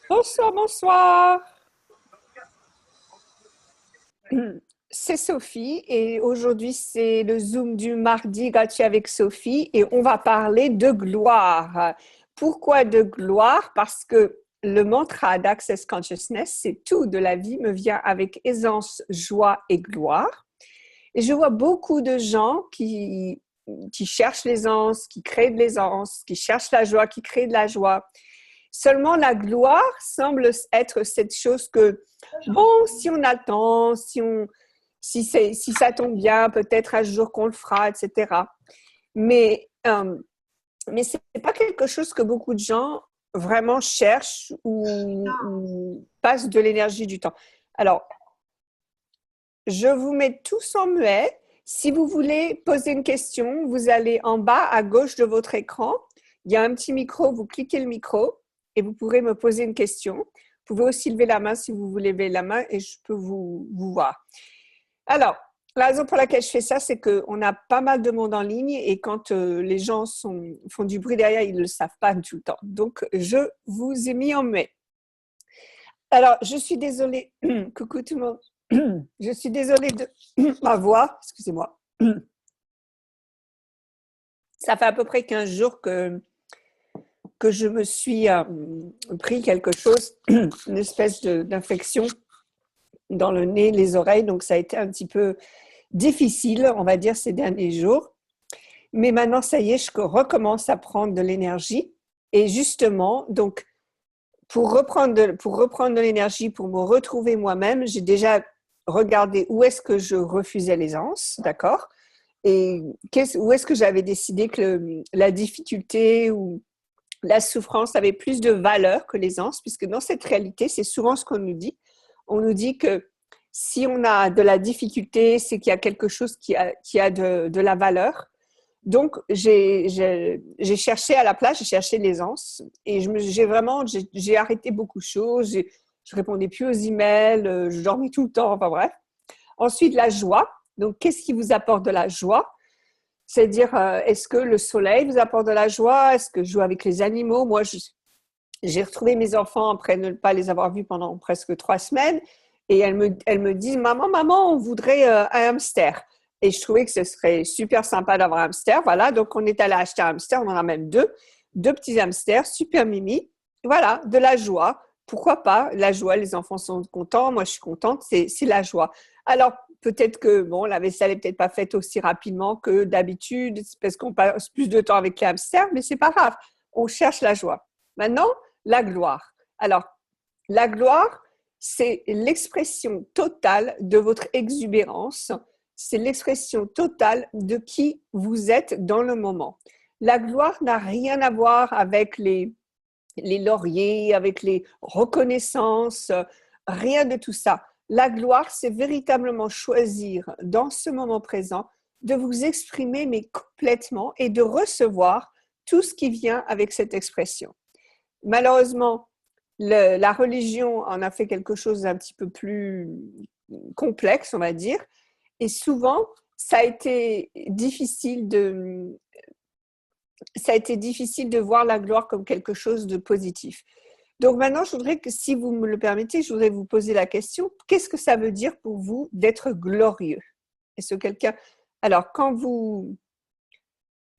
Bonsoir, bonsoir. C'est Sophie et aujourd'hui c'est le Zoom du mardi gratuit avec Sophie et on va parler de gloire. Pourquoi de gloire? Parce que le mantra d'Access Consciousness, c'est tout de la vie me vient avec aisance, joie et gloire. Et je vois beaucoup de gens qui cherchent l'aisance, qui créent de l'aisance, qui cherchent la joie, qui créent de la joie. Seulement, la gloire semble être cette chose que, bon, si on attend, si ça tombe bien, peut-être un jour qu'on le fera, etc. Mais, mais ce n'est pas quelque chose que beaucoup de gens vraiment cherchent ou passent de l'énergie du temps. Alors, je vous mets tous en muet. Si vous voulez poser une question, vous allez en bas à gauche de votre écran. Il y a un petit micro, vous cliquez le micro et vous pourrez me poser une question. Vous pouvez aussi lever la main si vous voulez lever la main et je peux vous voir. Alors, la raison pour laquelle je fais ça, c'est qu'on a pas mal de monde en ligne et quand les gens font du bruit derrière, ils ne le savent pas tout le temps. Donc, je vous ai mis en muet. Alors, je suis désolée. Coucou tout le monde. Je suis désolée de ma voix. Excusez-moi. Ça fait à peu près 15 jours que je me suis pris quelque chose, une espèce d'infection dans le nez, les oreilles. Donc, ça a été un petit peu difficile, on va dire, ces derniers jours. Mais maintenant, ça y est, je recommence à prendre de l'énergie. Et justement, donc, pour reprendre de l'énergie, pour me retrouver moi-même, j'ai déjà regardé où est-ce que je refusais l'aisance, d'accord? Et où est-ce que j'avais décidé que la difficulté ou la souffrance avait plus de valeur que l'aisance, puisque dans cette réalité, c'est souvent ce qu'on nous dit. On nous dit que si on a de la difficulté, c'est qu'il y a quelque chose qui a de la valeur. Donc, j'ai cherché à la place, j'ai cherché l'aisance et j'ai arrêté beaucoup de choses. Je répondais plus aux emails, je dormais tout le temps, enfin bref. Ensuite, la joie. Donc, qu'est-ce qui vous apporte de la joie? C'est-à-dire, est-ce que le soleil vous apporte de la joie? Est-ce que je joue avec les animaux? Moi, j'ai retrouvé mes enfants après ne pas les avoir vus pendant presque 3 semaines et elles me disent, maman, on voudrait un hamster. Et je trouvais que ce serait super sympa d'avoir un hamster. Voilà, donc on est allé acheter un hamster, on en a même deux petits hamsters, super mimi. Voilà, de la joie. Pourquoi pas? La joie, les enfants sont contents, moi je suis contente, c'est la joie. Alors, peut-être que bon, la vaisselle n'est peut-être pas faite aussi rapidement que d'habitude, parce qu'on passe plus de temps avec les hamsters, mais c'est pas grave. On cherche la joie. Maintenant, la gloire. Alors, la gloire, c'est l'expression totale de votre exubérance, c'est l'expression totale de qui vous êtes dans le moment. La gloire n'a rien à voir avec les lauriers, avec les reconnaissances, rien de tout ça. La gloire, c'est véritablement choisir dans ce moment présent de vous exprimer, mais complètement, et de recevoir tout ce qui vient avec cette expression. Malheureusement, la religion en a fait quelque chose d'un petit peu plus complexe, on va dire, et souvent, ça a été difficile de voir la gloire comme quelque chose de positif. Donc maintenant, je voudrais que, si vous me le permettez, je voudrais vous poser la question, qu'est-ce que ça veut dire pour vous d'être glorieux? Est-ce que quelqu'un... Alors, vous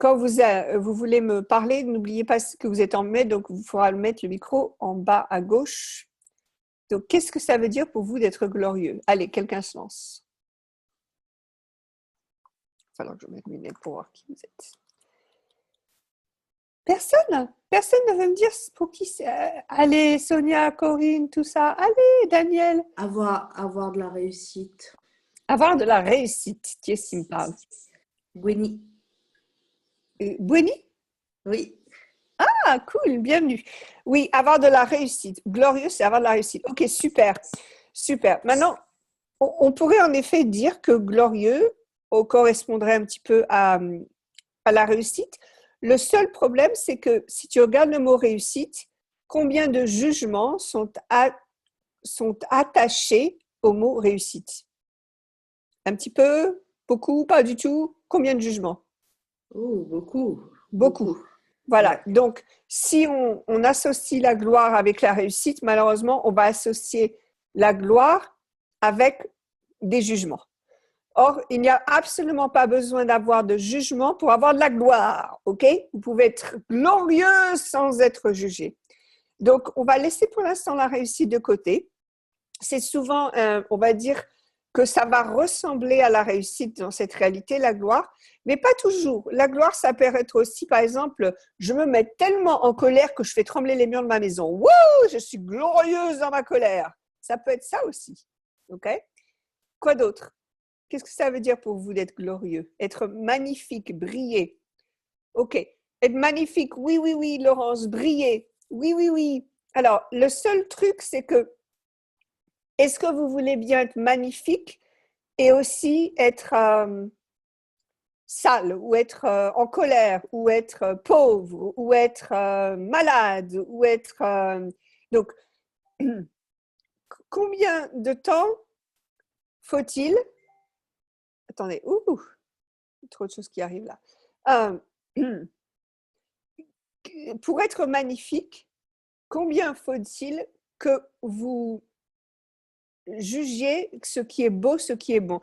voulez me parler, n'oubliez pas que vous êtes en muet, donc il faudra mettre le micro en bas à gauche. Donc, qu'est-ce que ça veut dire pour vous d'être glorieux? Allez, quelqu'un se lance. Il va falloir que je mette mes lunettes pour voir qui vous êtes. Personne? Personne ne veut me dire pour qui c'est. Allez, Sonia, Corinne, tout ça. Allez, Daniel. Avoir de la réussite. Avoir de la réussite. Qui est-ce qui me parle? Winnie. Bonnie? Oui. Ah, cool, bienvenue. Oui, avoir de la réussite. Glorieux, c'est avoir de la réussite. Ok, super. Super. Maintenant, on pourrait en effet dire que glorieux correspondrait un petit peu à la réussite. Le seul problème, c'est que si tu regardes le mot réussite, combien de jugements sont attachés au mot réussite? Un petit peu? Beaucoup? Pas du tout? Combien de jugements? Oh, beaucoup. Beaucoup. Beaucoup. Voilà. Donc, si on associe la gloire avec la réussite, malheureusement, on va associer la gloire avec des jugements. Or, il n'y a absolument pas besoin d'avoir de jugement pour avoir de la gloire, ok? Vous pouvez être glorieux sans être jugé. Donc, on va laisser pour l'instant la réussite de côté. C'est souvent, on va dire que ça va ressembler à la réussite dans cette réalité, la gloire, mais pas toujours. La gloire, ça peut être aussi, par exemple, je me mets tellement en colère que je fais trembler les murs de ma maison. Wouh, je suis glorieuse dans ma colère. Ça peut être ça aussi, ok? Quoi d'autre? Qu'est-ce que ça veut dire pour vous d'être glorieux? Être magnifique, briller. Ok. Être magnifique, oui, oui, oui, Laurence, briller. Oui, oui, oui. Alors, le seul truc, c'est que, est-ce que vous voulez bien être magnifique et aussi être sale, ou être en colère, ou être pauvre, ou être malade, ou être... donc, combien de temps faut-il... Attendez, trop de choses qui arrivent là. Pour être magnifique, combien faut-il que vous jugiez ce qui est beau, ce qui est bon?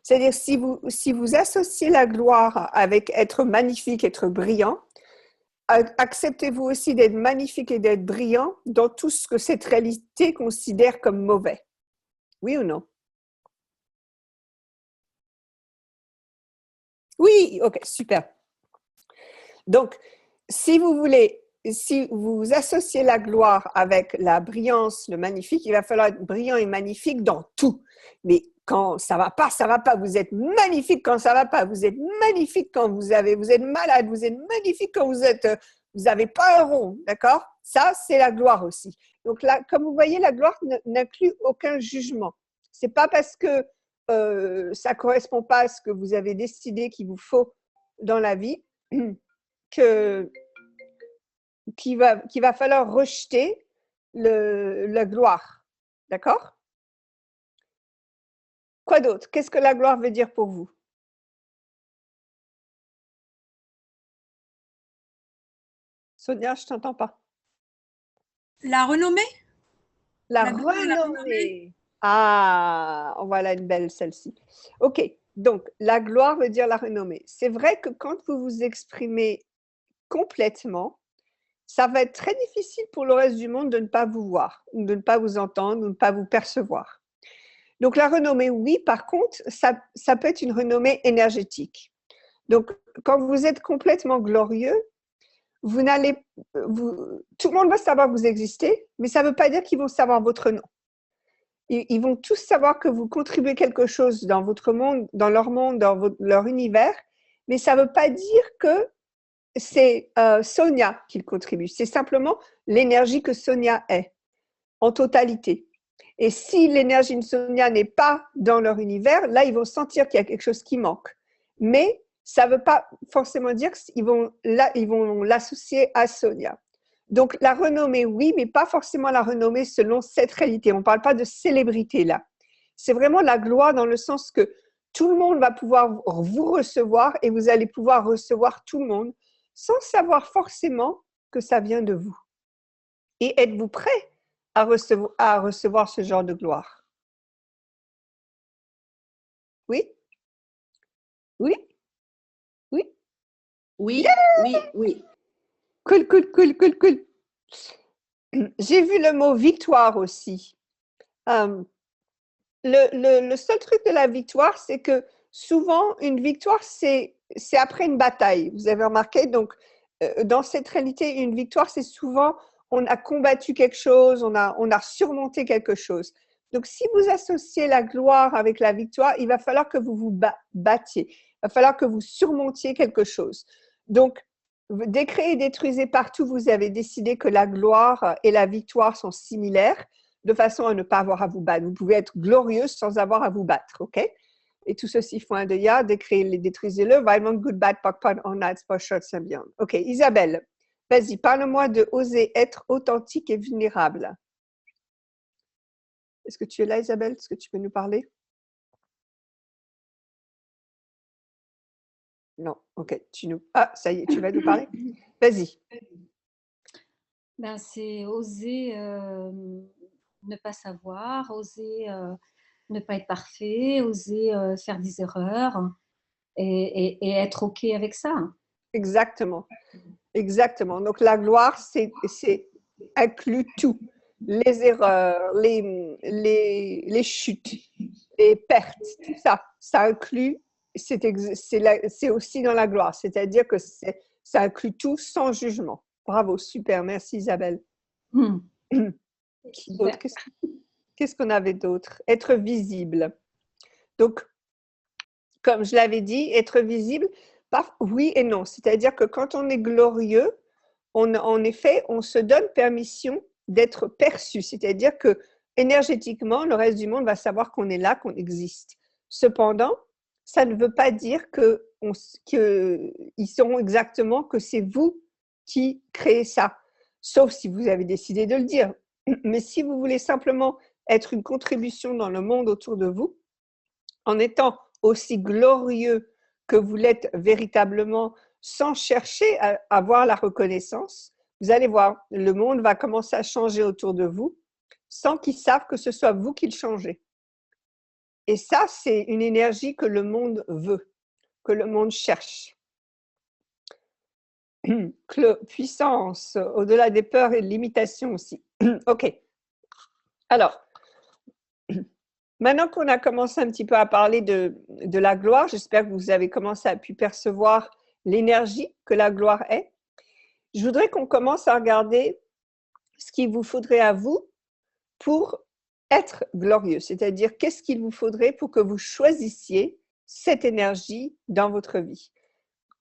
C'est-à-dire, si vous associez la gloire avec être magnifique, être brillant, acceptez-vous aussi d'être magnifique et d'être brillant dans tout ce que cette réalité considère comme mauvais? Oui ou non? Oui, ok, super. Donc, si vous voulez, si vous associez la gloire avec la brillance, le magnifique, il va falloir être brillant et magnifique dans tout. Mais quand ça va pas, ça va pas. Vous êtes magnifique quand ça va pas. Vous êtes magnifique quand vous êtes malade. Vous êtes magnifique quand vous avez pas un rond, d'accord? Ça, c'est la gloire aussi. Donc là, comme vous voyez, la gloire n'inclut aucun jugement. C'est pas parce que ça correspond pas à ce que vous avez décidé qu'il vous faut dans la vie qu'il va falloir rejeter la gloire. D'accord? Quoi d'autre? Qu'est-ce que la gloire veut dire pour vous? Sonia, je ne t'entends pas. La renommée? La La gloire et la renommée? renommée. Ah, voilà une belle celle-ci. Ok, donc la gloire veut dire la renommée. C'est vrai que quand vous vous exprimez complètement, ça va être très difficile pour le reste du monde de ne pas vous voir, ou de ne pas vous entendre, ou de ne pas vous percevoir. Donc la renommée, oui, par contre, ça peut être une renommée énergétique. Donc, quand vous êtes complètement glorieux, tout le monde va savoir que vous existez, mais ça ne veut pas dire qu'ils vont savoir votre nom. Ils vont tous savoir que vous contribuez quelque chose dans votre monde, dans leur univers, mais ça ne veut pas dire que c'est Sonia qui contribue. C'est simplement l'énergie que Sonia est, en totalité. Et si l'énergie de Sonia n'est pas dans leur univers, là, ils vont sentir qu'il y a quelque chose qui manque. Mais ça ne veut pas forcément dire qu'ils vont l'associer à Sonia. Donc, la renommée, oui, mais pas forcément la renommée selon cette réalité. On ne parle pas de célébrité là. C'est vraiment la gloire dans le sens que tout le monde va pouvoir vous recevoir et vous allez pouvoir recevoir tout le monde sans savoir forcément que ça vient de vous. Et êtes-vous prêt à recevoir ce genre de gloire? Oui? Oui? Oui? Oui, Yeah! oui, oui. Cool, cool, cool, cool, cool. J'ai vu le mot victoire aussi. Le seul truc de la victoire, c'est que souvent, une victoire, c'est après une bataille. Vous avez remarqué, donc, dans cette réalité, une victoire, c'est souvent, on a combattu quelque chose, on a surmonté quelque chose. Donc, si vous associez la gloire avec la victoire, il va falloir que vous vous battiez. Il va falloir que vous surmontiez quelque chose. Donc, décréez et détruisez partout, vous avez décidé que la gloire et la victoire sont similaires, de façon à ne pas avoir à vous battre. Vous pouvez être glorieuse sans avoir à vous battre, ok? Et tout ceci font un deuil, décréez-les, détruisez-le. Environment, good, bad, poc, pod, on nights, post, short, symbiont. Ok, Isabelle, vas-y, parle-moi de oser être authentique et vulnérable. Est-ce que tu es là, Isabelle? Est-ce que tu peux nous parler? Non, ok. Ah, ça y est, tu vas nous parler? Vas-y. Ben, c'est oser ne pas savoir, oser ne pas être parfait, oser faire des erreurs et être OK avec ça. Exactement. Exactement. Donc, la gloire, c'est inclut tout. Les erreurs, les chutes, les pertes, tout ça. Ça inclut, c'est aussi dans la gloire. C'est-à-dire que ça inclut tout sans jugement. Bravo, super. Merci Isabelle. Qui d'autre? Qu'est-ce qu'on avait d'autre? Être visible. Donc, comme je l'avais dit, être visible, oui et non. C'est-à-dire que quand on est glorieux, en effet, on se donne permission d'être perçu. C'est-à-dire que énergétiquement, le reste du monde va savoir qu'on est là, qu'on existe. Cependant, ça ne veut pas dire qu'ils sauront exactement que c'est vous qui créez ça. Sauf si vous avez décidé de le dire. Mais si vous voulez simplement être une contribution dans le monde autour de vous, en étant aussi glorieux que vous l'êtes véritablement, sans chercher à avoir la reconnaissance, vous allez voir, le monde va commencer à changer autour de vous sans qu'ils savent que ce soit vous qui le changez. Et ça, c'est une énergie que le monde veut, que le monde cherche. Puissance, au-delà des peurs et de limitations aussi. Ok. Alors, maintenant qu'on a commencé un petit peu à parler de la gloire, j'espère que vous avez commencé à pu percevoir l'énergie que la gloire est. Je voudrais qu'on commence à regarder ce qu'il vous faudrait à vous pour être glorieux, c'est-à-dire qu'est-ce qu'il vous faudrait pour que vous choisissiez cette énergie dans votre vie.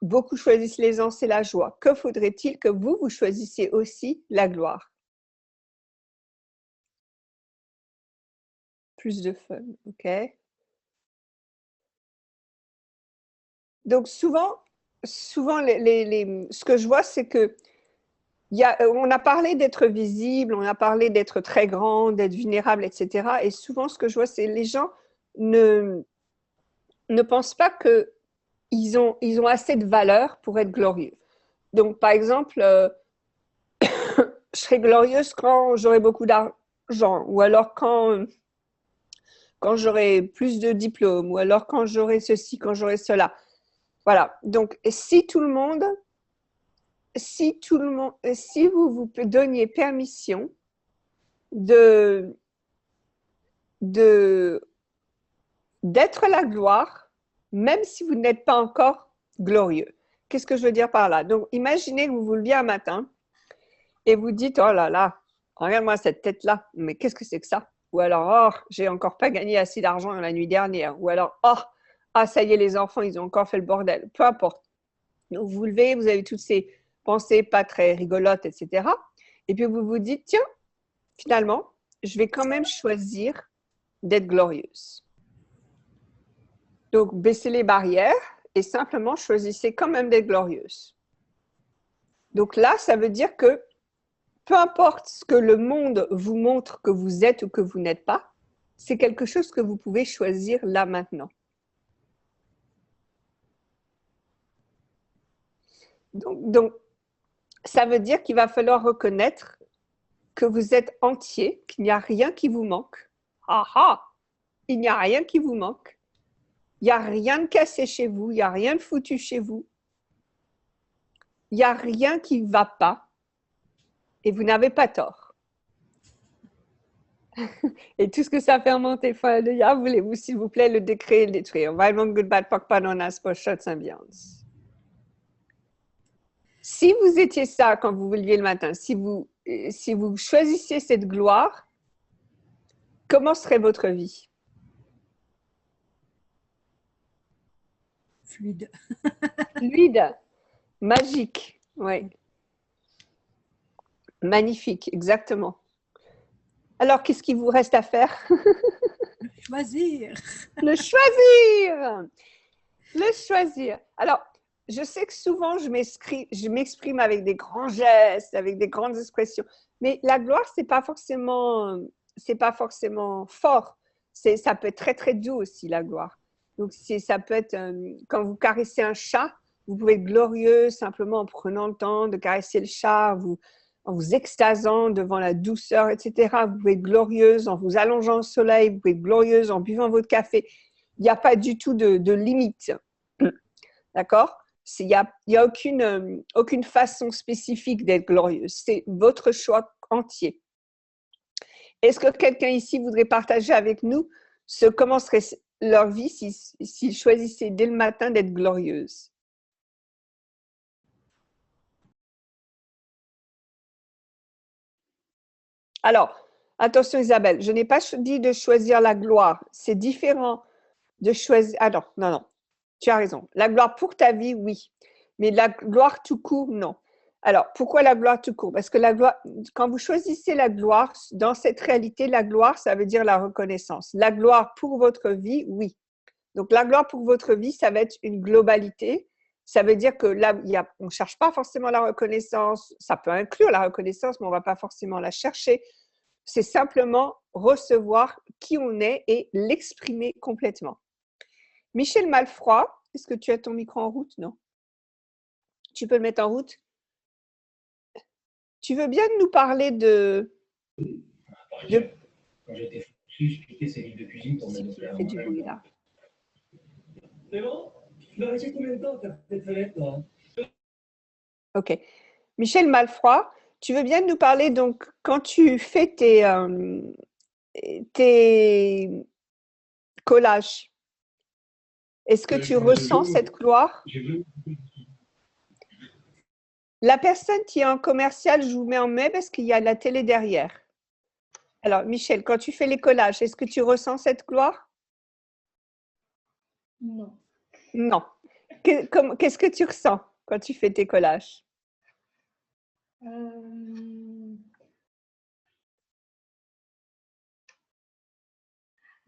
Beaucoup choisissent l'aisance et la joie. Que faudrait-il que vous choisissiez aussi la gloire? Plus de fun, ok. Donc souvent ce que je vois, c'est que on a parlé d'être visible, on a parlé d'être très grand, d'être vulnérable, etc. Et souvent, ce que je vois, c'est les gens ne pensent pas qu'ils ont assez de valeur pour être glorieux. Donc, par exemple, je serai glorieuse quand j'aurai beaucoup d'argent, ou alors quand j'aurai plus de diplômes, ou alors quand j'aurai ceci, quand j'aurai cela. Voilà. Donc, si vous vous donniez permission d'être la gloire, même si vous n'êtes pas encore glorieux. Qu'est-ce que je veux dire par là? Donc, imaginez que vous vous leviez un matin et vous dites, oh là là, regarde-moi cette tête-là, mais qu'est-ce que c'est que ça? Ou alors, oh, j'ai encore pas gagné assez d'argent la nuit dernière. Ou alors, oh, ah, ça y est, les enfants, ils ont encore fait le bordel. Peu importe. Donc, vous vous levez, vous avez toutes ces pensées pas très rigolotes, etc. Et puis, vous vous dites, tiens, finalement, je vais quand même choisir d'être glorieuse. Donc, baissez les barrières et simplement choisissez quand même d'être glorieuse. Donc là, ça veut dire que peu importe ce que le monde vous montre que vous êtes ou que vous n'êtes pas, c'est quelque chose que vous pouvez choisir là maintenant. Donc ça veut dire qu'il va falloir reconnaître que vous êtes entier, qu'il n'y a rien qui vous manque. Ah ah! Il n'y a rien qui vous manque. Il n'y a rien de cassé chez vous, il n'y a rien de foutu chez vous. Il n'y a rien qui ne va pas et vous n'avez pas tort. Et tout ce que ça fait remonter, voulez-vous s'il vous plaît le décret et le détruire. Good bad Pokpanonas Pochot Symbiance. Si vous étiez ça quand vous vous leviez le matin, si vous choisissiez cette gloire, comment serait votre vie? Fluide. Fluide, magique, oui. Magnifique, exactement. Alors, qu'est-ce qu'il vous reste à faire? Choisir. Le choisir. Le choisir. Alors, je sais que souvent, je m'exprime avec des grands gestes, avec des grandes expressions. Mais la gloire, c'est pas forcément fort. Ça peut être très, très doux aussi, la gloire. Donc, ça peut être, quand vous caressez un chat, Vous pouvez être glorieuse simplement en prenant le temps de caresser le chat, en vous extasiant devant la douceur, etc. Vous pouvez être glorieuse en vous allongeant au soleil, vous pouvez être glorieuse en buvant votre café. Il n'y a pas du tout de limite. D'accord? Il n'y a aucune façon spécifique d'être glorieuse. C'est votre choix entier. Est-ce que quelqu'un ici voudrait partager avec nous comment serait leur vie s'ils choisissaient dès le matin d'être glorieuse? Alors, attention Isabelle, je n'ai pas dit de choisir la gloire. C'est différent de choisir… Ah non, non, non, tu as raison. La gloire pour ta vie, oui. Mais la gloire tout court, non. Alors, pourquoi la gloire tout court? Parce que la gloire, quand vous choisissez la gloire, dans cette réalité, la gloire, ça veut dire la reconnaissance. La gloire pour votre vie, oui. Donc, la gloire pour votre vie, ça va être une globalité. Ça veut dire que là, on ne cherche pas forcément la reconnaissance. Ça peut inclure la reconnaissance, mais on ne va pas forcément la chercher. C'est simplement recevoir qui on est et l'exprimer complètement. Michel Malfroy, est-ce que tu as ton micro en route? Non. Tu peux le mettre en route? Tu veux bien nous parler de… Quand j'étais foutu, je piquais ses livres de cuisine pour me faire du bruit là. C'est bon? Tu vas rester combien de temps t'as cette fenêtre, toi? Ok. Michel Malfroy, tu veux bien nous parler, donc, quand tu fais tes collages, est-ce que tu ressens cette gloire? La personne qui est en commercial, je vous mets en mai parce qu'il y a la télé derrière. Alors, Michel, quand tu fais les collages, est-ce que tu ressens cette gloire? Non. Non. Qu'est-ce que tu ressens quand tu fais tes collages?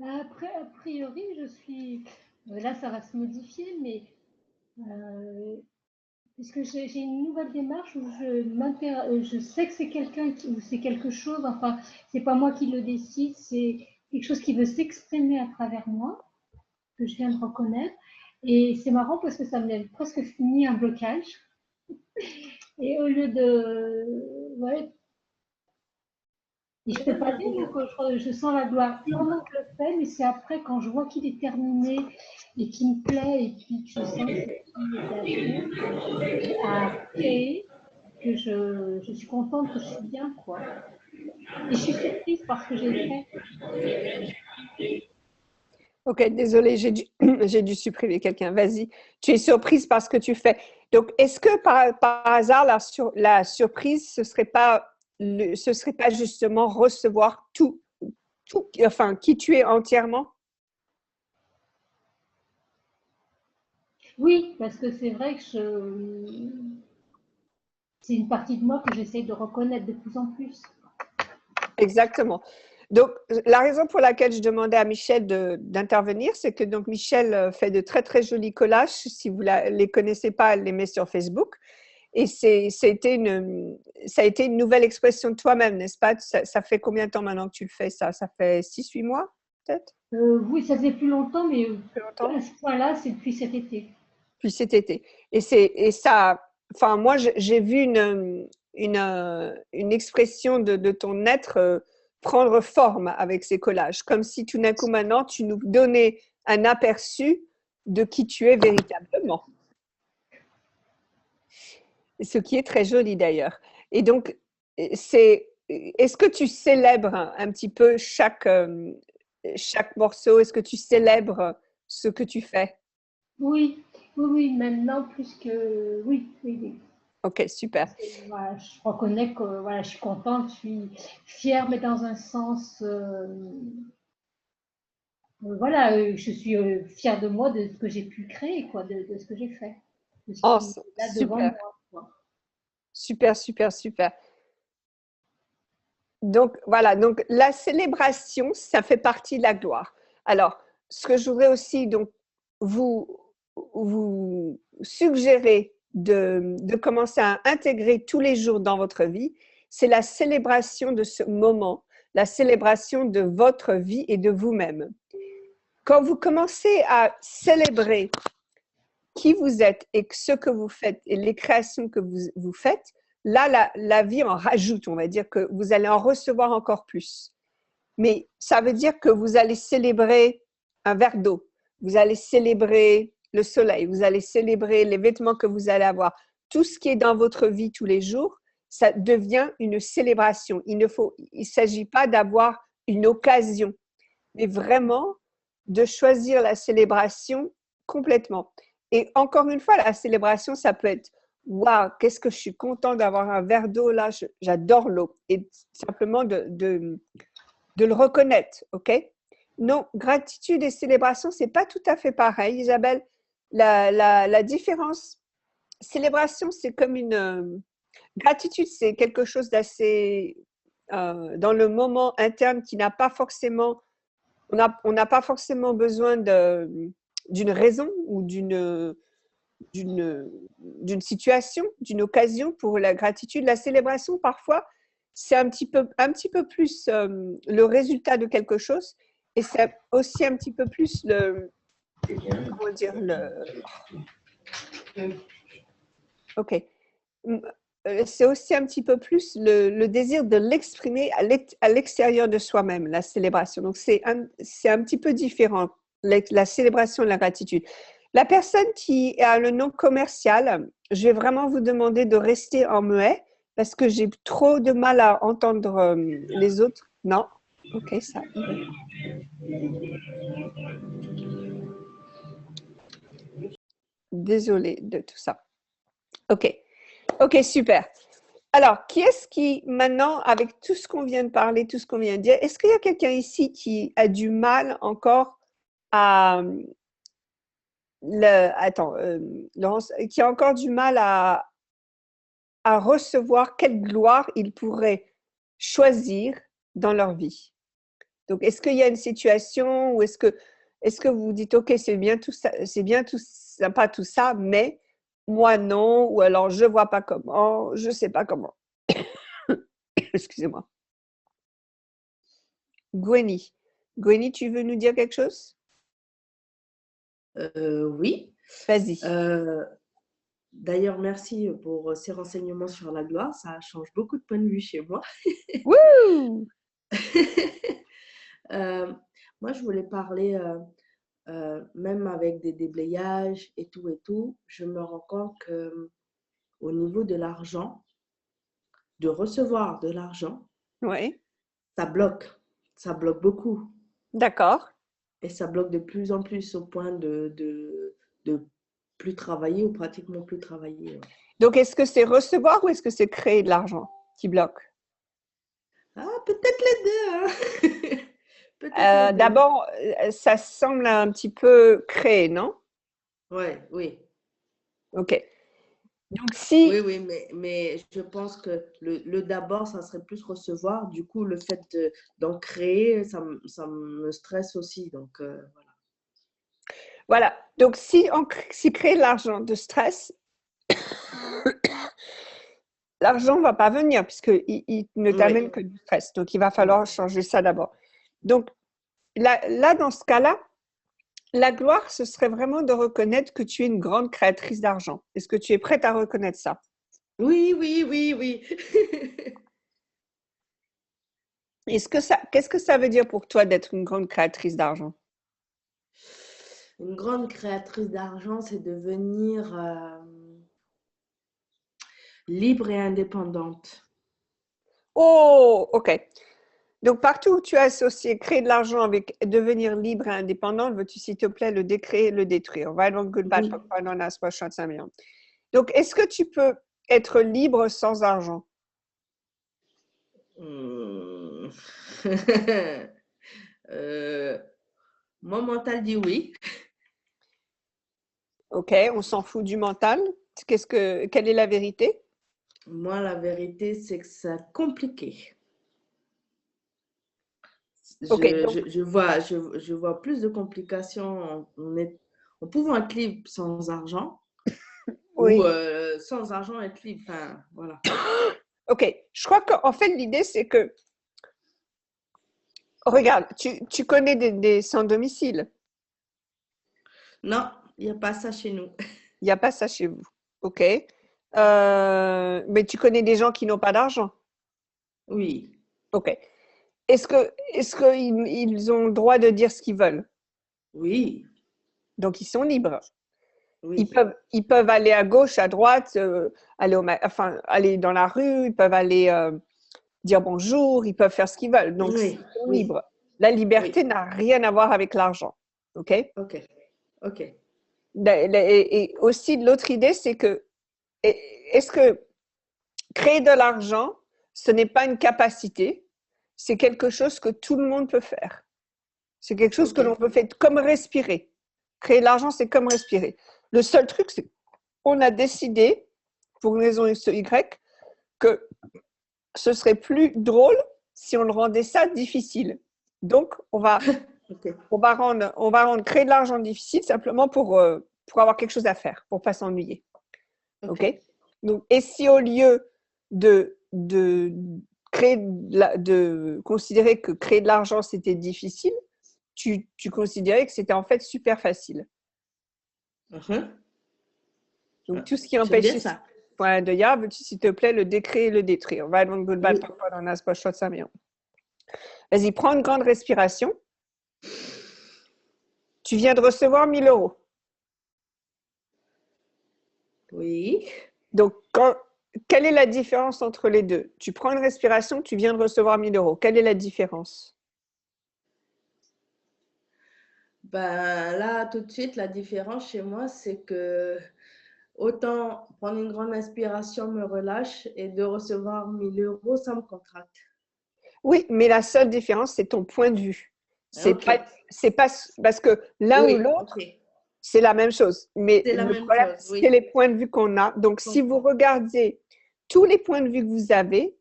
Après, a priori, je suis… Là, ça va se modifier, mais puisque j'ai une nouvelle démarche où je sais que c'est quelqu'un ou c'est quelque chose, enfin, c'est pas moi qui le décide, c'est quelque chose qui veut s'exprimer à travers moi, que je viens de reconnaître. Et c'est marrant parce que ça me l'a presque fini un blocage. Et au lieu de… Ouais. Et je ne peux pas dire que je sens la gloire pendant que je le fais, mais c'est après quand je vois qu'il est terminé et qu'il me plaît et puis que je sens que après que je suis contente que je suis bien, quoi. Et je suis surprise par ce que j'ai fait. Ok, désolée, j'ai dû supprimer quelqu'un. Vas-y, tu es surprise par ce que tu fais. Donc, est-ce que par hasard, la surprise, ce serait pas justement recevoir tout, enfin, qui tu es entièrement? Oui, parce que c'est vrai que c'est une partie de moi que j'essaie de reconnaître de plus en plus. Exactement. Donc, la raison pour laquelle je demandais à Michel d'intervenir, c'est que donc Michel fait de très, très jolis collages. Si vous ne les connaissez pas, elle les met sur Facebook. Et ça a été une nouvelle expression de toi-même, n'est-ce pas? Ça fait combien de temps maintenant que tu le fais, ça? Ça fait 6-8 mois, peut-être? Oui, ça faisait plus longtemps, mais Plus longtemps? à ce point-là, c'est depuis cet été. Depuis cet été. Et ça, enfin, moi, j'ai vu une expression de ton être prendre forme avec ces collages, comme si tout d'un coup maintenant, tu nous donnais un aperçu de qui tu es véritablement. Ce qui est très joli d'ailleurs. Et donc, est-ce que tu célèbres un petit peu chaque morceau? Est-ce que tu célèbres ce que tu fais? Oui, oui, maintenant plus que… Oui, oui. Ok, super. Voilà, je reconnais que voilà, je suis contente, je suis fière, mais dans un sens… voilà, je suis fière de moi, de ce que j'ai pu créer, quoi, de ce que j'ai fait. De ce Oh, qui est là devant super. moi, quoi. Super, super, super. Donc, voilà. Donc, la célébration, ça fait partie de la gloire. Alors, ce que je voudrais aussi donc, vous suggérer de commencer à intégrer tous les jours dans votre vie, c'est la célébration de ce moment, la célébration de votre vie et de vous-même. Quand vous commencez à célébrer qui vous êtes et ce que vous faites et les créations que vous faites, là, la vie en rajoute, on va dire que vous allez en recevoir encore plus. Mais ça veut dire que vous allez célébrer un verre d'eau, vous allez célébrer le soleil, vous allez célébrer les vêtements que vous allez avoir. Tout ce qui est dans votre vie tous les jours, ça devient une célébration. Il ne s'agit pas d'avoir une occasion, mais vraiment de choisir la célébration complètement. Et encore une fois, la célébration, ça peut être « Waouh, qu'est-ce que je suis content d'avoir un verre d'eau là, j'adore l'eau ». Et simplement de le reconnaître, ok? Non, gratitude et célébration, c'est pas tout à fait pareil, Isabelle. La différence, célébration, c'est comme une… gratitude, c'est quelque chose d'assez… dans le moment interne qui n'a pas forcément… On n'a pas forcément besoin d'une raison ou d'une situation, d'une occasion pour la gratitude. La célébration, parfois, c'est un petit peu plus le résultat de quelque chose et c'est aussi un petit peu plus comment dire, ok. C'est aussi un petit peu plus le désir de l'exprimer à l'extérieur de soi-même, la célébration. Donc, c'est un petit peu différent, la célébration et la gratitude. La personne qui a le nom commercial, je vais vraiment vous demander de rester en muet parce que j'ai trop de mal à entendre les autres. Non? Ok, ça. Désolée de tout ça. Ok. Ok, super. Alors, qui est-ce qui, maintenant, avec tout ce qu'on vient de parler, tout ce qu'on vient de dire, est-ce qu'il y a quelqu'un ici qui a du mal encore à… Laurence, qui a encore du mal à recevoir quelle gloire ils pourraient choisir dans leur vie? Donc, est-ce qu'il y a une situation où est-ce que vous vous dites, OK, c'est bien tout ça, c'est bien tout sympa tout ça, mais moi non, ou alors je vois pas comment, je sais pas comment. Excusez-moi. Gwenny. Gwenny, tu veux nous dire quelque chose? Oui. Vas-y. D'ailleurs, merci pour ces renseignements sur la gloire. Ça change beaucoup de points de vue chez moi. Wouh! Moi, je voulais parler, même avec des déblayages et tout, je me rends compte qu'au niveau de l'argent, de recevoir de l'argent, Oui, ça bloque beaucoup. d'accord. Et ça bloque de plus en plus au point de plus travailler ou pratiquement plus travailler. Ouais. Donc, est-ce que c'est recevoir ou est-ce que c'est créer de l'argent qui bloque? Ah, peut-être les deux, hein. Peut-être les deux. D'abord, ça semble un petit peu créer, non? Ouais, oui. OK. Donc, si… Oui, mais je pense que le d'abord, ça serait plus recevoir. Du coup, le fait d'en créer, ça me stresse aussi. Donc, voilà. Voilà. Donc, si créer de l'argent de stress, l'argent ne va pas venir puisqu'il ne t'amène Oui. que du stress. Donc, il va falloir changer ça d'abord. Donc, là, dans ce cas-là, la gloire, ce serait vraiment de reconnaître que tu es une grande créatrice d'argent. Est-ce que tu es prête à reconnaître ça? Oui. Qu'est-ce que ça veut dire pour toi d'être une grande créatrice d'argent? Une grande créatrice d'argent, c'est devenir libre et indépendante. Oh, OK. Donc, partout où tu as associé créer de l'argent avec devenir libre et indépendant, veux-tu, s'il te plaît, le décréer, le détruire? Right on, good, bad, Oui. on a 65 millions. Donc, est-ce que tu peux être libre sans argent? Hmm. Mon mental dit oui. OK, on s'en fout du mental. Quelle est la vérité? Moi, la vérité, c'est que c'est compliqué. OK, donc, Je vois plus de complications en pouvant être libre sans argent ou oui. sans argent être libre. Enfin, voilà. OK, je crois qu'en fait, l'idée, c'est que, regarde, tu connais des sans-domicile. Non, il n'y a pas ça chez nous. Il n'y a pas ça chez vous. OK. Mais tu connais des gens qui n'ont pas d'argent? Oui, OK. Est-ce qu'ils ont le droit de dire ce qu'ils veulent? oui, Donc, ils sont libres. oui. Ils peuvent aller à gauche, à droite, aller dans la rue, ils peuvent aller dire bonjour, ils peuvent faire ce qu'ils veulent. Donc, Oui, ils sont oui, libres. La liberté oui. n'a rien à voir avec l'argent. OK? OK, OK. Et aussi, l'autre idée, c'est que est-ce que créer de l'argent, ce n'est pas une capacité, c'est quelque chose que tout le monde peut faire. C'est quelque chose que OK. l'on peut faire comme respirer. Créer de l'argent, c'est comme respirer. Le seul truc, c'est qu'on a décidé, pour une raison X ou Y, que ce serait plus drôle si on le rendait ça difficile. Donc, on va OK. rendre créer de l'argent difficile simplement pour avoir quelque chose à faire, pour ne pas s'ennuyer. OK. OK? Donc, et si au lieu de considérer que créer de l'argent, c'était difficile, tu considérais que c'était en fait super facile. Mhm. Donc, tout ce qui J'aime bien empêchait ça. point de ja, veux-tu s'il te plaît le décrire et le détruire? Weil man gut Oui. parfois dans das Samir. Vas-y, prends une grande respiration. Tu viens de recevoir 1 000 €. Oui. Donc, quelle est la différence entre les deux? Tu prends une respiration, tu viens de recevoir 1 000 €. Quelle est la différence? Ben là, tout de suite, la différence chez moi, c'est que autant prendre une grande inspiration me relâche et de recevoir 1 000 €, ça me contracte. Oui, mais la seule différence, c'est ton point de vue. OK. C'est pas parce que l'un ou Oui, l'autre, OK. c'est la même chose. Mais C'est la le même problème, chose, oui. c'est les points de vue qu'on a. Donc, si vous regardez tous les points de vue que vous avez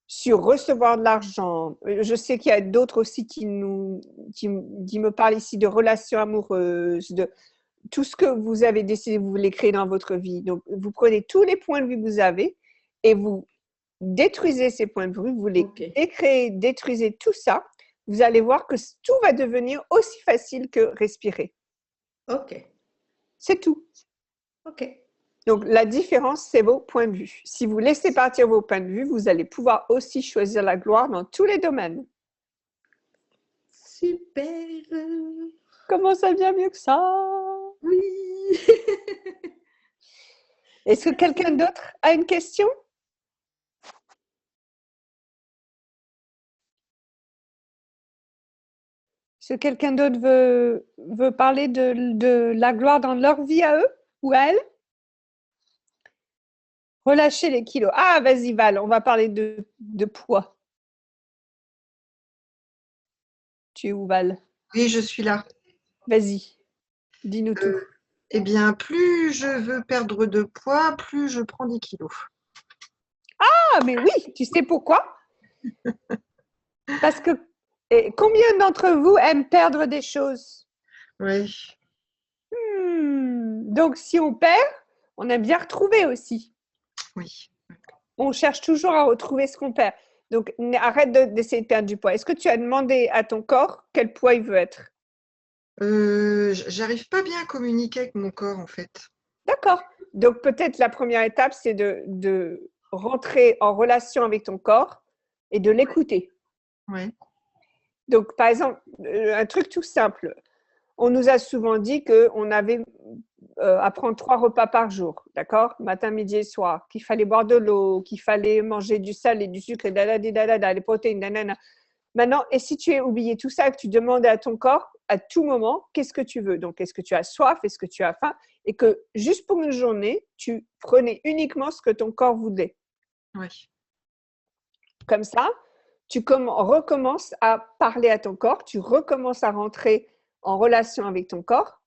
sur recevoir de l'argent, je sais qu'il y a d'autres aussi qui me parlent ici de relations amoureuses, de tout ce que vous avez décidé, vous voulez créer dans votre vie. Donc, vous prenez tous les points de vue que vous avez et vous détruisez ces points de vue, vous les OK. détruisez tout ça, vous allez voir que tout va devenir aussi facile que respirer. OK. C'est tout. OK. Donc, la différence, c'est vos points de vue. Si vous laissez partir vos points de vue, vous allez pouvoir aussi choisir la gloire dans tous les domaines. Super. Comment ça vient mieux que ça? Oui. Est-ce que quelqu'un d'autre a une question? Est-ce que quelqu'un d'autre veut parler de la gloire dans leur vie à eux ou à elles? Relâcher les kilos. Ah, vas-y Val, on va parler de poids. Tu es où Val? Oui, je suis là. Vas-y, dis-nous tout. Eh bien, plus je veux perdre de poids, plus je prends des kilos. Ah, mais oui, tu sais pourquoi? Parce que combien d'entre vous aiment perdre des choses? Oui, Donc, si on perd, on aime bien retrouver aussi. oui. On cherche toujours à retrouver ce qu'on perd. Donc, arrête d'essayer de perdre du poids. Est-ce que tu as demandé à ton corps quel poids il veut être? J'arrive pas bien à communiquer avec mon corps, en fait. D'accord. Donc, peut-être la première étape, c'est de rentrer en relation avec ton corps et de l'écouter. Ouais. Donc, par exemple, un truc tout simple. On nous a souvent dit qu'on avait à prendre 3 repas par jour, d'accord? Matin, midi et soir, qu'il fallait boire de l'eau, qu'il fallait manger du sel et du sucre et les protéines, nanana. Maintenant, et si tu as oublié tout ça, que tu demandais à ton corps à tout moment, qu'est-ce que tu veux? Donc, est-ce que tu as soif? Est-ce que tu as faim? Et que juste pour une journée, tu prenais uniquement ce que ton corps voulait. Oui. Comme ça, tu recommences à parler à ton corps, tu recommences à rentrer en relation avec ton corps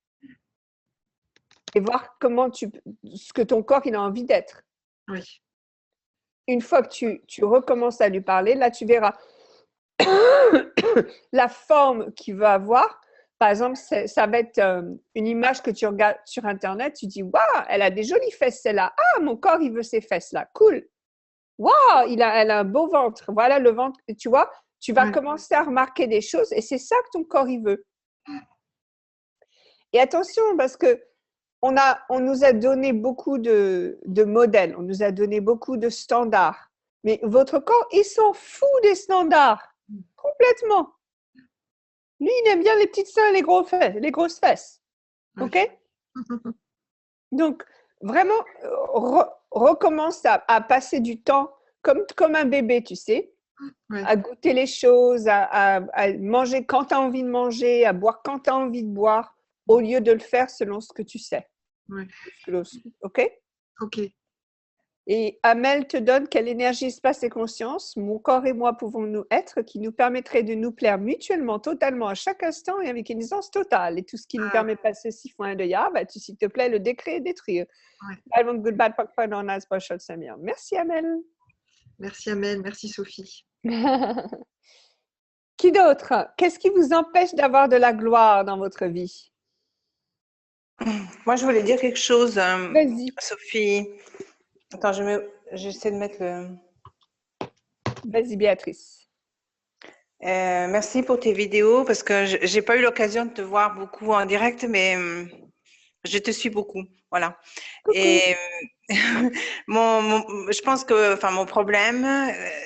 et voir ce que ton corps il a envie d'être. Oui. Une fois que tu recommences à lui parler, là, tu verras la forme qu'il veut avoir. Par exemple, ça va être une image que tu regardes sur Internet, tu dis « Waouh, elle a des jolies fesses, celle-là. Ah, mon corps, il veut ces fesses-là. Cool. Waouh, elle a un beau ventre. Voilà le ventre. » Tu vois, tu vas commencer à remarquer des choses et c'est ça que ton corps, il veut. Et attention, parce que on nous a donné beaucoup de modèles, on nous a donné beaucoup de standards. Mais votre corps, il s'en fout des standards. Complètement. Lui, il aime bien les petites seins et les grosses fesses. OK? Donc, vraiment, recommence à passer du temps comme un bébé, tu sais, Ouais. à goûter les choses, à manger quand tu as envie de manger, à boire quand tu as envie de boire, au lieu de le faire selon ce que tu sais. Ouais. OK? Ok. Et Amel te donne quelle énergie, espace et conscience, mon corps et moi pouvons-nous être, qui nous permettrait de nous plaire mutuellement, totalement, à chaque instant et avec une aisance totale. Et tout ce qui ne permet pas ceci fois un de ya, tu, s'il te plaît, le décret et détruire. Ouais. Merci Amel. Merci Amel, merci Sophie. Qui d'autre? Qu'est-ce qui vous empêche d'avoir de la gloire dans votre vie? Moi, je voulais dire quelque chose, Vas-y. Sophie. Attends, j'essaie de mettre le... Vas-y, Béatrice. Merci pour tes vidéos parce que j'ai pas eu l'occasion de te voir beaucoup en direct, mais je te suis beaucoup. Voilà. Coucou. Et je pense que, enfin, mon problème,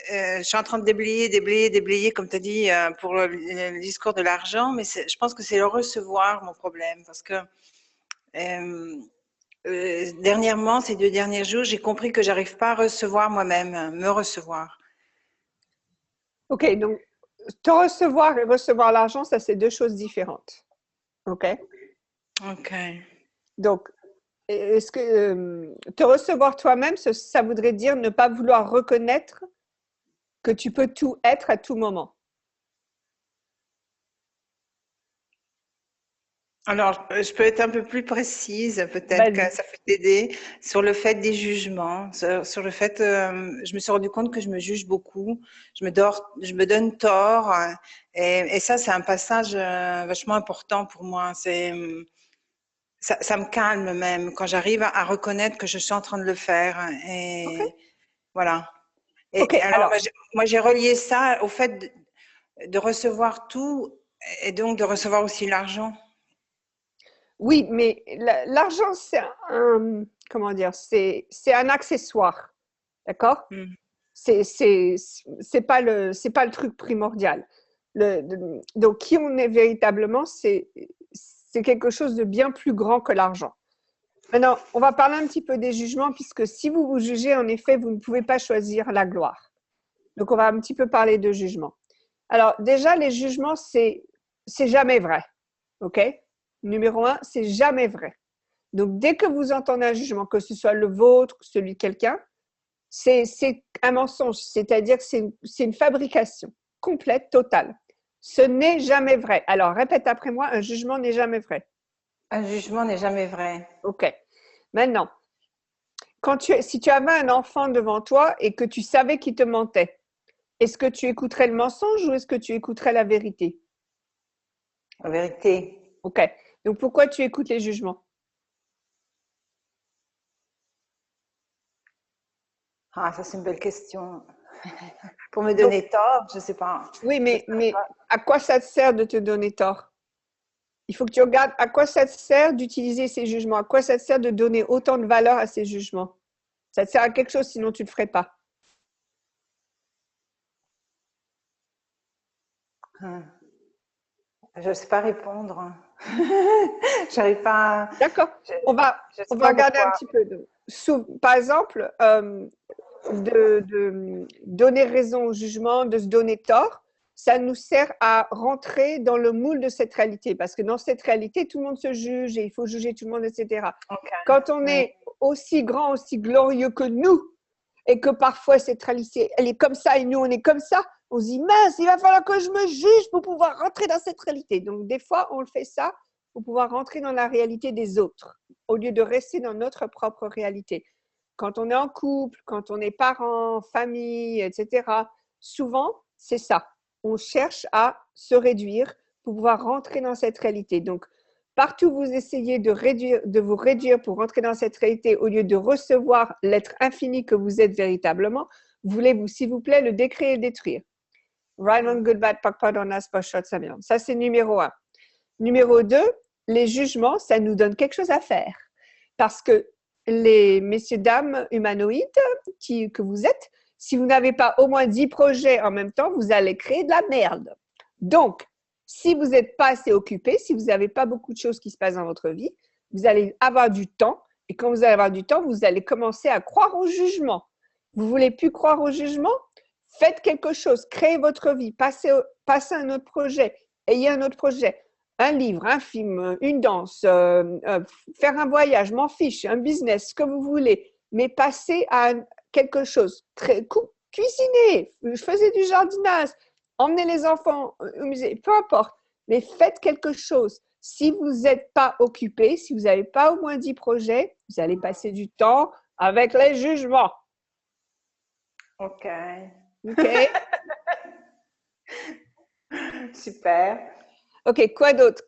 je suis en train de déblayer, comme tu as dit, pour le discours de l'argent, mais je pense que c'est le recevoir, mon problème, parce que dernièrement, ces 2 derniers jours, j'ai compris que j'arrive pas à recevoir moi-même, me recevoir. OK, donc te recevoir et recevoir l'argent, ça c'est 2 choses différentes. OK? Ok. Donc, est-ce que te recevoir toi-même, ça voudrait dire ne pas vouloir reconnaître que tu peux tout être à tout moment? Alors, je peux être un peu plus précise, peut-être que ça peut t'aider, sur le fait des jugements, sur le fait, je me suis rendu compte que je me juge beaucoup, je me donne tort, et ça, c'est un passage vachement important pour moi. Ça me calme même quand j'arrive à reconnaître que je suis en train de le faire. Et voilà. Et OK, alors moi, j'ai relié ça au fait de recevoir tout et donc de recevoir aussi l'argent. oui, mais l'argent, c'est comment dire, c'est un accessoire, d'accord? C'est pas le truc primordial. Donc, qui on est véritablement, c'est quelque chose de bien plus grand que l'argent. Maintenant, on va parler un petit peu des jugements, puisque si vous vous jugez, en effet, vous ne pouvez pas choisir la gloire. Donc, on va un petit peu parler de jugement. Alors, déjà, les jugements, c'est jamais vrai. OK? Numéro 1, c'est jamais vrai. Donc, dès que vous entendez un jugement, que ce soit le vôtre, celui de quelqu'un, c'est un mensonge, c'est-à-dire que c'est une fabrication complète, totale. Ce n'est jamais vrai. Alors, répète après moi, un jugement n'est jamais vrai. Un jugement n'est jamais vrai. OK. Maintenant, si tu avais un enfant devant toi et que tu savais qu'il te mentait, est-ce que tu écouterais le mensonge ou est-ce que tu écouterais la vérité? La vérité. OK. Donc, pourquoi tu écoutes les jugements? Ah, ça, c'est une belle question. Pour me donner tort, je ne sais pas. Oui, mais à quoi ça te sert de te donner tort? Il faut que tu regardes à quoi ça te sert d'utiliser ces jugements, à quoi ça te sert de donner autant de valeur à ces jugements. Ça te sert à quelque chose, sinon tu ne le ferais pas. Je ne sais pas répondre. J'arrive pas. D'accord. On va regarder un petit peu. Par exemple, de donner raison au jugement, de se donner tort, ça nous sert à rentrer dans le moule de cette réalité. Parce que dans cette réalité, tout le monde se juge et il faut juger tout le monde, etc. Okay. Quand on est aussi grand, aussi glorieux que nous, et que parfois cette réalité, elle est comme ça et nous, on est comme ça, on se dit, mince, il va falloir que je me juge pour pouvoir rentrer dans cette réalité. Donc, des fois, on le fait ça pour pouvoir rentrer dans la réalité des autres, au lieu de rester dans notre propre réalité. Quand on est en couple, quand on est parents, famille, etc., souvent, c'est ça. On cherche à se réduire pour pouvoir rentrer dans cette réalité. Donc, partout où vous essayez de vous réduire pour rentrer dans cette réalité, au lieu de recevoir l'être infini que vous êtes véritablement, voulez-vous, s'il vous plaît, le décrire et détruire. Right on good, bad, pak, padonas, pashot, ça c'est numéro 1. Numéro 2, les jugements, ça nous donne quelque chose à faire. parce que les messieurs, dames humanoïdes que vous êtes, si vous n'avez pas au moins 10 projets en même temps, vous allez créer de la merde. Donc, si vous n'êtes pas assez occupé, si vous n'avez pas beaucoup de choses qui se passent dans votre vie, vous allez avoir du temps. Et quand vous allez avoir du temps, vous allez commencer à croire au jugement. Vous voulez plus croire au jugement? Faites quelque chose, créez votre vie, passez à un autre projet, ayez un autre projet. Un livre, un film, une danse, faire un voyage, m'en fiche, un business, ce que vous voulez. Mais passez à quelque chose. Cuisiner, faisez du jardinage, emmenez les enfants au musée, peu importe. Mais faites quelque chose. Si vous n'êtes pas occupé, si vous n'avez pas au moins 10 projets, vous allez passer du temps avec les jugements. Ok. OK? Super. OK, quoi d'autre?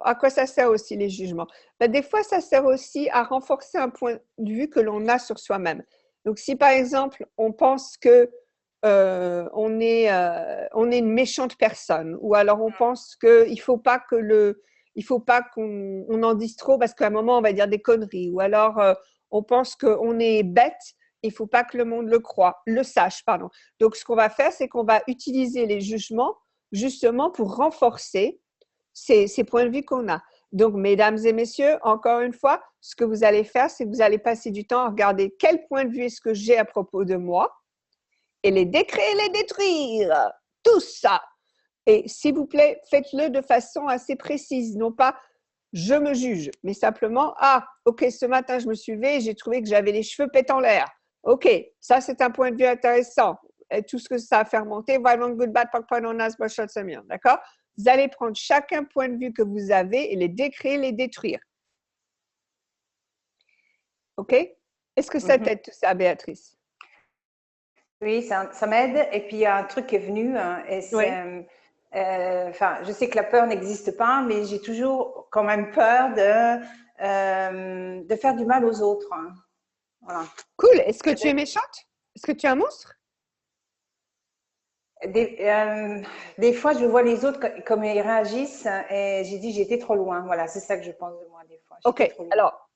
À quoi ça sert aussi les jugements? Ben, des fois, ça sert aussi à renforcer un point de vue que l'on a sur soi-même. Donc, si par exemple, on pense que on est une méchante personne, ou alors on pense qu'il faut pas qu'on en dise trop parce qu'à un moment on va dire des conneries, ou alors on pense qu'on est bête, il faut pas que le monde le sache, pardon. Donc, ce qu'on va faire, c'est qu'on va utiliser les jugements justement pour renforcer ces points de vue qu'on a. Donc, mesdames et messieurs, encore une fois, ce que vous allez faire, c'est que vous allez passer du temps à regarder quel point de vue est-ce que j'ai à propos de moi et les décréer, les détruire. Tout ça. Et s'il vous plaît, faites-le de façon assez précise, non pas je me juge, mais simplement, ok, ce matin, je me suis levée et j'ai trouvé que j'avais les cheveux pète en l'air. Ok, ça, c'est un point de vue intéressant. Et tout ce que ça a fermenté, vraiment good, bad, d'accord? Vous allez prendre chacun point de vue que vous avez et les décrire, les détruire. OK? Est-ce que ça t'aide tout ça, Béatrice? Oui, ça m'aide. Et puis, il y a un truc qui est venu, et c'est, je sais que la peur n'existe pas, mais j'ai toujours quand même peur de faire du mal aux autres. Voilà. Cool. Est-ce que tu es méchante? Est-ce que tu es un monstre? Des fois, je vois les autres comme ils réagissent et j'ai dit, j'ai été trop loin. Voilà, c'est ça que je pense de moi des fois. OK. Alors,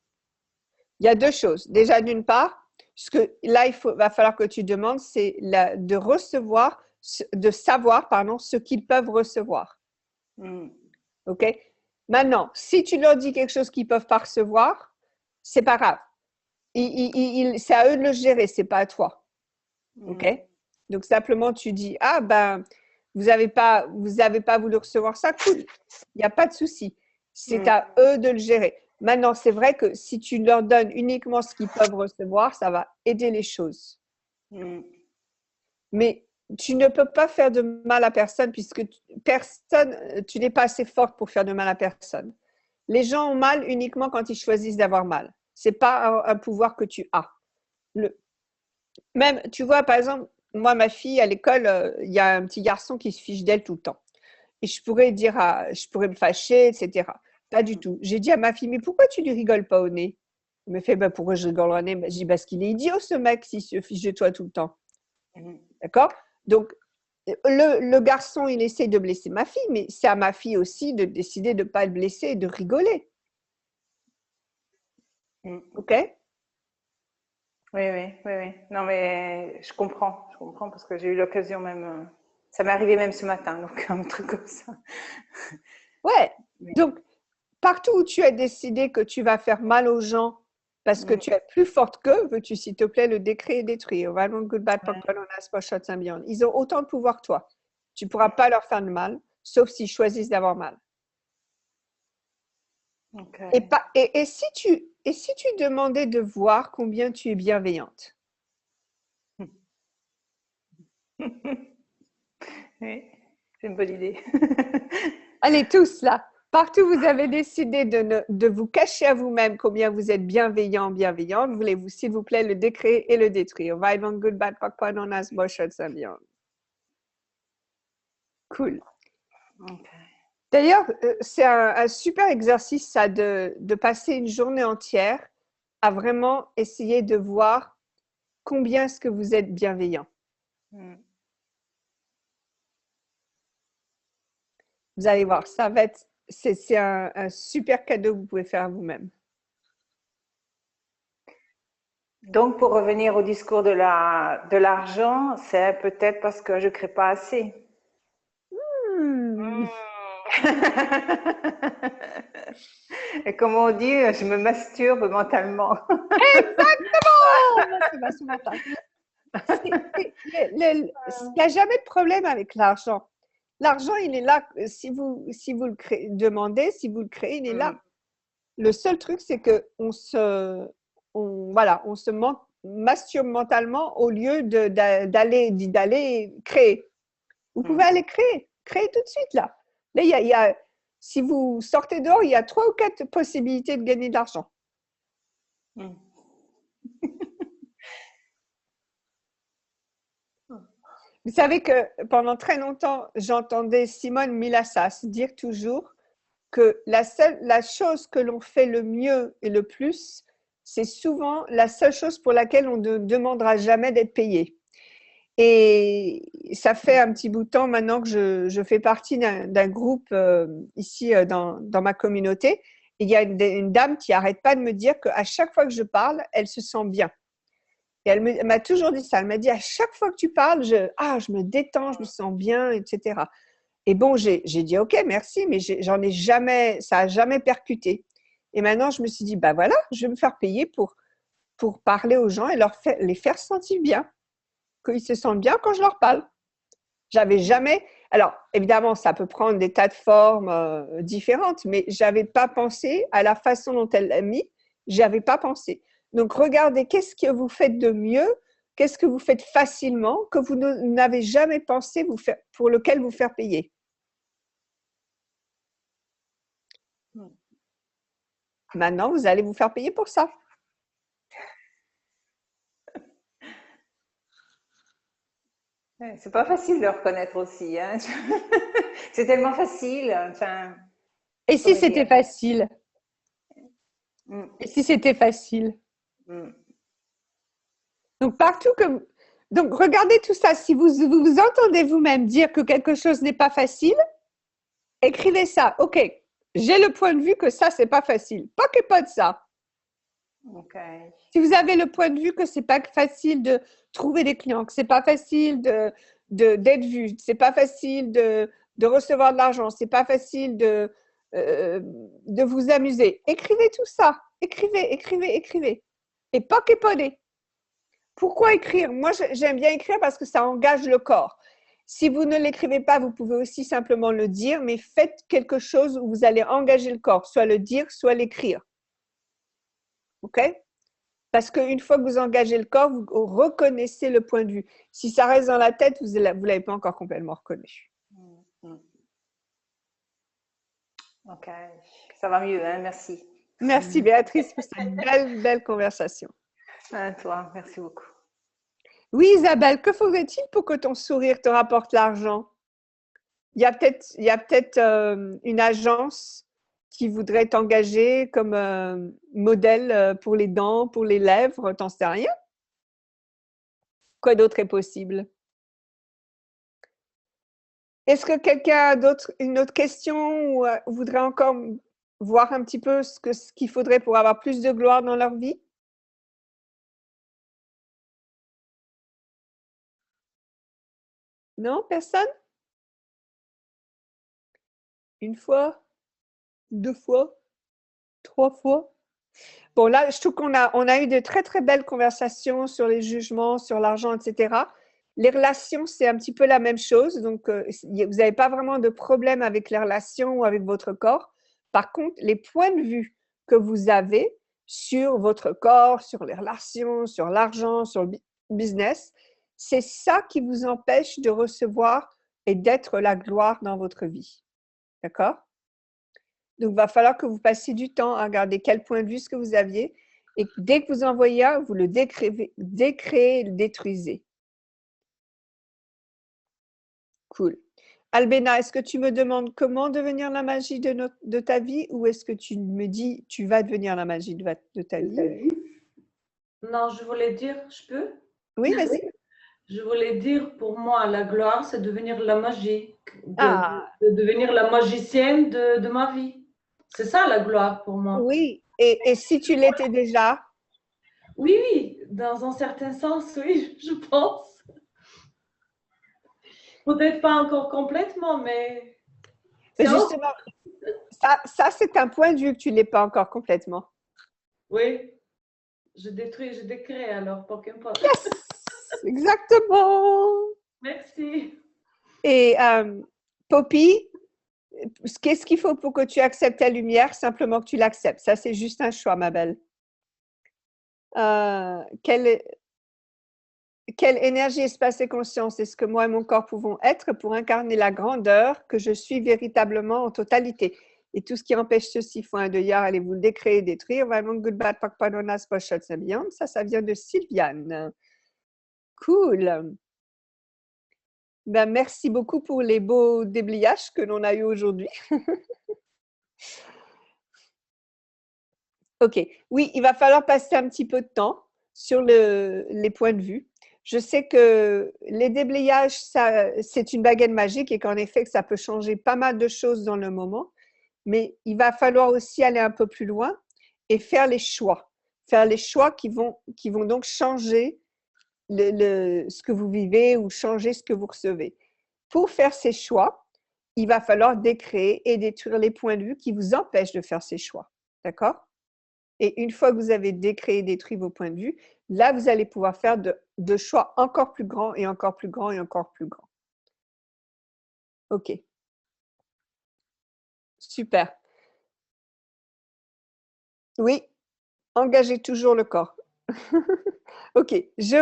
il y a deux choses. Déjà, d'une part, ce que là, va falloir que tu demandes, c'est de savoir, ce qu'ils peuvent recevoir. OK? Maintenant, si tu leur dis quelque chose qu'ils ne peuvent pas recevoir, c'est pas grave. C'est à eux de le gérer, c'est pas à toi. OK? Donc, simplement, tu dis, vous n'avez pas voulu recevoir ça, cool. Il n'y a pas de souci. C'est à eux de le gérer. Maintenant, c'est vrai que si tu leur donnes uniquement ce qu'ils peuvent recevoir, ça va aider les choses. Mais tu ne peux pas faire de mal à personne puisque tu n'es pas assez forte pour faire de mal à personne. Les gens ont mal uniquement quand ils choisissent d'avoir mal. Ce n'est pas un pouvoir que tu as. Même, tu vois, par exemple, moi, ma fille, à l'école, il y a un petit garçon qui se fiche d'elle tout le temps. Et je pourrais me fâcher, etc. Pas du tout. J'ai dit à ma fille, mais pourquoi tu lui rigoles pas au nez? Elle me fait, pourquoi je rigole au nez? Je dis, parce qu'il est idiot, ce mec, s'il se fiche de toi tout le temps. D'accord? Donc, le garçon, il essaie de blesser ma fille, mais c'est à ma fille aussi de décider de ne pas le blesser et de rigoler. OK? Oui. Non, mais je comprends parce que j'ai eu l'occasion même, ça m'est arrivé même ce matin, donc un truc comme ça. Ouais, donc partout où tu as décidé que tu vas faire mal aux gens parce que tu es plus forte qu'eux, veux-tu s'il te plaît le décrire et détruire. Ils ont autant de pouvoir que toi. Tu ne pourras pas leur faire de mal, sauf s'ils choisissent d'avoir mal. Okay. Et si tu demandais de voir combien tu es bienveillante? Oui, c'est une bonne idée. Allez, tous là, partout où vous avez décidé de vous cacher à vous-même combien vous êtes bienveillant, bienveillante, voulez-vous s'il vous plaît le décrire et le détruire. Cool. Okay. D'ailleurs, c'est un super exercice, ça, de passer une journée entière à vraiment essayer de voir combien est-ce que vous êtes bienveillant. Vous allez voir, c'est un super cadeau que vous pouvez faire à vous-même. Donc, pour revenir au discours de l'argent, c'est peut-être parce que je ne crée pas assez. Hmm. Et comme on dit, je me masturbe mentalement. Exactement! Masturbation mentale. Il n'y a jamais de problème avec l'argent. L'argent, il est là. Si vous le demandez, si vous le créez, il est là. Le seul truc, c'est qu'on se masturbe mentalement au lieu d'aller créer. Vous pouvez aller créer tout de suite là. Là, si vous sortez dehors, il y a 3 ou 4 possibilités de gagner de l'argent. Vous savez que pendant très longtemps, j'entendais Simone Milasas dire toujours que la chose que l'on fait le mieux et le plus, c'est souvent la seule chose pour laquelle on ne demandera jamais d'être payé. Et ça fait un petit bout de temps maintenant que je fais partie d'un groupe ici dans ma communauté. Et il y a une dame qui n'arrête pas de me dire qu'à chaque fois que je parle, elle se sent bien. Et elle m'a toujours dit ça. Elle m'a dit, à chaque fois que tu parles, je me détends, je me sens bien, etc. Et bon, j'ai dit, OK, merci, mais ça n'a jamais percuté. Et maintenant, je me suis dit, bah voilà, je vais me faire payer pour parler aux gens et les faire sentir bien, qu'ils se sentent bien quand je leur parle. J'avais jamais… Alors, évidemment, ça peut prendre des tas de formes différentes, mais je n'avais pas pensé à la façon dont elle l'a mis. Je n'avais pas pensé. Donc, regardez, qu'est-ce que vous faites de mieux? Qu'est-ce que vous faites facilement que vous n'avez jamais pensé pour lequel vous faire payer? Maintenant, vous allez vous faire payer pour ça. C'est pas facile de reconnaître aussi. Hein. C'est tellement facile. Enfin, et si c'était facile? Et si c'était facile? Donc, donc, regardez tout ça. Si vous entendez vous-même dire que quelque chose n'est pas facile, écrivez ça. OK, j'ai le point de vue que ça, c'est pas facile. Pas de ça. Okay. Si vous avez le point de vue que c'est pas facile de trouver des clients, que c'est pas facile d'être vu, c'est pas facile de recevoir de l'argent, c'est pas facile de vous amuser, écrivez tout ça. Écrivez. Et pas qu'éponner. Pourquoi écrire? Moi, j'aime bien écrire parce que ça engage le corps. Si vous ne l'écrivez pas, vous pouvez aussi simplement le dire, mais faites quelque chose où vous allez engager le corps, soit le dire, soit l'écrire. OK? Parce qu'une fois que vous engagez le corps, vous reconnaissez le point de vue. Si ça reste dans la tête, vous ne l'avez pas encore complètement reconnu. OK, ça va mieux, hein? Merci. Merci Béatrice pour cette belle conversation. À toi, merci beaucoup. Oui Isabelle, que faudrait-il pour que ton sourire te rapporte l'argent? Il y a peut-être une agence qui voudrait t'engager comme modèle pour les dents, pour les lèvres, t'en sais rien? Quoi d'autre est possible? Est-ce que quelqu'un a une autre question ou voudrait encore voir un petit peu ce qu'il faudrait pour avoir plus de gloire dans leur vie? Non, personne? Une fois? 2 fois? 3 fois? Bon, là, je trouve qu'on a eu de très, très belles conversations sur les jugements, sur l'argent, etc. Les relations, c'est un petit peu la même chose. Donc, vous n'avez pas vraiment de problème avec les relations ou avec votre corps. Par contre, les points de vue que vous avez sur votre corps, sur les relations, sur l'argent, sur le business, c'est ça qui vous empêche de recevoir et d'être la gloire dans votre vie. D'accord? Donc, il va falloir que vous passiez du temps à regarder quel point de vue ce que vous aviez. Et dès que vous en voyez un, vous le décréez et le détruisez. Cool. Albena, est-ce que tu me demandes comment devenir la magie de ta vie ou est-ce que tu me dis tu vas devenir la magie de ta vie? Non, je voulais dire, je peux? Oui, vas-y. Je voulais dire, pour moi, la gloire, c'est devenir la magie, Ah. de devenir la magicienne de ma vie. C'est ça la gloire pour moi. Oui, et si tu l'étais déjà? Oui, dans un certain sens, oui, je pense. Peut-être pas encore complètement, mais Mais c'est justement, ça c'est un point de vue que tu ne l'es pas encore complètement. oui, je détruis, je décrée alors, pour qu'importe. Yes! Exactement! Merci. Et Poppy, qu'est-ce qu'il faut pour que tu acceptes ta lumière? Simplement que tu l'acceptes. Ça, c'est juste un choix, ma belle. Quelle énergie, espace et conscience est-ce que moi et mon corps pouvons être pour incarner la grandeur que je suis véritablement en totalité? Et tout ce qui empêche ceci, faut un dehors, allez-vous le décréer, détruire. Vraiment, good, bad, pak, panonas, pochot, ça vient. Ça vient de Sylviane. Cool. Ben, merci beaucoup pour les beaux déblayages que l'on a eu aujourd'hui. Ok, oui, il va falloir passer un petit peu de temps sur les points de vue. Je sais que les déblayages, c'est une baguette magique et qu'en effet, ça peut changer pas mal de choses dans le moment, mais il va falloir aussi aller un peu plus loin et faire les choix. Faire les choix qui vont donc changer ce que vous vivez ou changer ce que vous recevez. Pour faire ces choix, il va falloir décréer et détruire les points de vue qui vous empêchent de faire ces choix. D'accord? Et une fois que vous avez décréé et détruit vos points de vue, là, vous allez pouvoir faire de choix encore plus grands et encore plus grands et encore plus grands. OK. Super. Oui, engagez toujours le corps. OK, je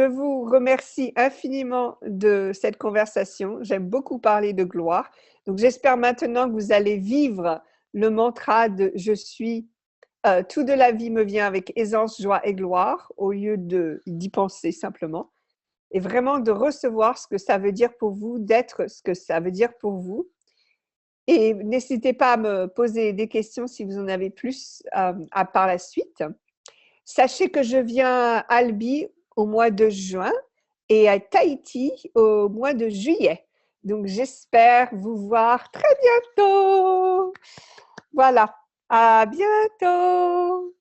vous remercie infiniment de cette conversation. J'aime beaucoup parler de gloire. Donc, j'espère maintenant que vous allez vivre le mantra de « Je suis ». Tout de la vie me vient avec aisance, joie et gloire, au lieu d'y penser simplement. Et vraiment de recevoir ce que ça veut dire pour vous, d'être ce que ça veut dire pour vous. Et n'hésitez pas à me poser des questions si vous en avez plus par la suite. Sachez que je viens à Albi au mois de juin et à Tahiti au mois de juillet. Donc, j'espère vous voir très bientôt. Voilà, à bientôt.